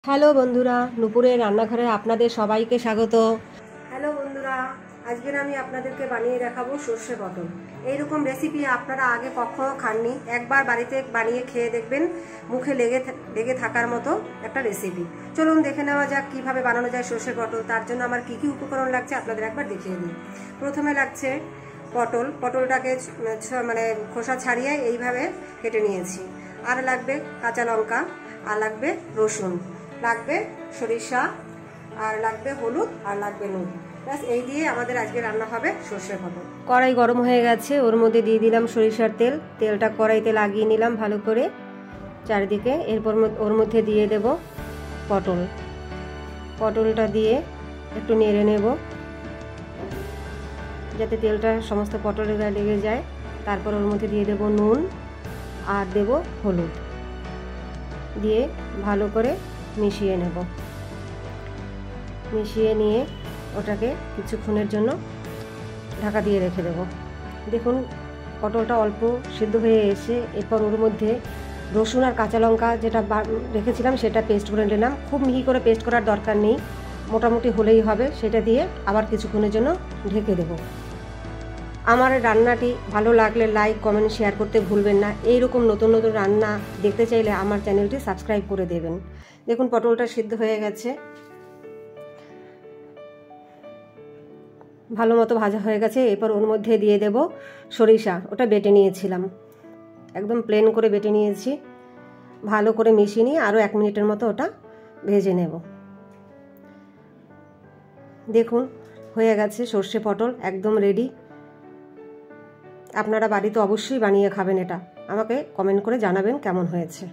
Hello বন্ধুরা, নুপুরের রান্নাঘরে আপনাদের সবাইকে স্বাগত। হ্যালো বন্ধুরা, আজকের আমি আপনাদেরকে বানিয়ে দেখাবো সর্ষে পটল। এইরকম রেসিপি আপনারা আগে কখনো খাননি, একবার বাড়িতে বানিয়ে খেয়ে দেখবেন, মুখে লেগে থাকার মতো একটা রেসিপি। চলুন দেখে নেওয়া যাক কিভাবে বানানো যায় সর্ষে পটল। তার জন্য আমার কি কি উপকরণ লাগছে আপনাদের একবার দেখিয়ে দিই। প্রথমে লাগছে পটলটাকে মানে খোসা ছাড়িয়ে এইভাবে কেটে নিয়েছি। আর লাগবে কাঁচা লঙ্কা, আর লাগবে রসুন, লাগবে সরিষা, আর লাগবে হলুদ, আর লাগবে নুন। ব্যাস এই দিয়ে আমাদের আজকে রান্না হবে সর্ষে পটল। কড়াই গরম হয়ে গেছে, ওর মধ্যে দিয়ে দিলাম সরিষার তেল। তেলটা কড়াইতে লাগিয়ে নিলাম ভালো করে চারিদিকে। এরপর ওর মধ্যে দিয়ে দেব পটলটা দিয়ে একটু নেড়ে নেব যাতে তেলটা সমস্ত পটলের গায়ে লেগে যায়। তারপর ওর মধ্যে দিয়ে দেব নুন আর দেব হলুদ, দিয়ে ভালো করে মিশিয়ে নেব। মিশিয়ে নিয়ে ওটাকে কিছুক্ষণের জন্য ঢাকা দিয়ে রেখে দেব। দেখুন পটলটা অল্প সিদ্ধ হয়ে এসে এরপর ওর মধ্যে রসুন আর কাঁচা লঙ্কা যেটা রেখেছিলাম সেটা পেস্ট করে নিলাম। খুব মিহি করে পেস্ট করার দরকার নেই, মোটামুটি হলেই হবে। সেটা দিয়ে আবার কিছুক্ষণের জন্য ঢেকে দেব। আমার রান্নাটি ভালো লাগলে লাইক, কমেন্ট, শেয়ার করতে ভুলবেন না। এইরকম নতুন নতুন রান্না দেখতে চাইলে আমার চ্যানেলটি সাবস্ক্রাইব করে দেবেন। দেখুন পটলটা সিদ্ধ হয়ে গেছে, ভালো মতো ভাজা হয়ে গেছে। এরপর ওর মধ্যে দিয়ে দেব সরিষা, ওটা বেটে নিয়েছিলাম, একদম প্লেন করে বেটে নিয়েছি। ভালো করে মিশিয়ে নিয়ে আরও 1 মিনিটের মতো ওটা ভেজে নেব। দেখুন হয়ে গেছে সর্ষে পটল, একদম রেডি। আপনারা বাড়িতে অবশ্যই বানিয়ে খাবেন এটা। আমাকে কমেন্ট করে জানাবেন কেমন হয়েছে।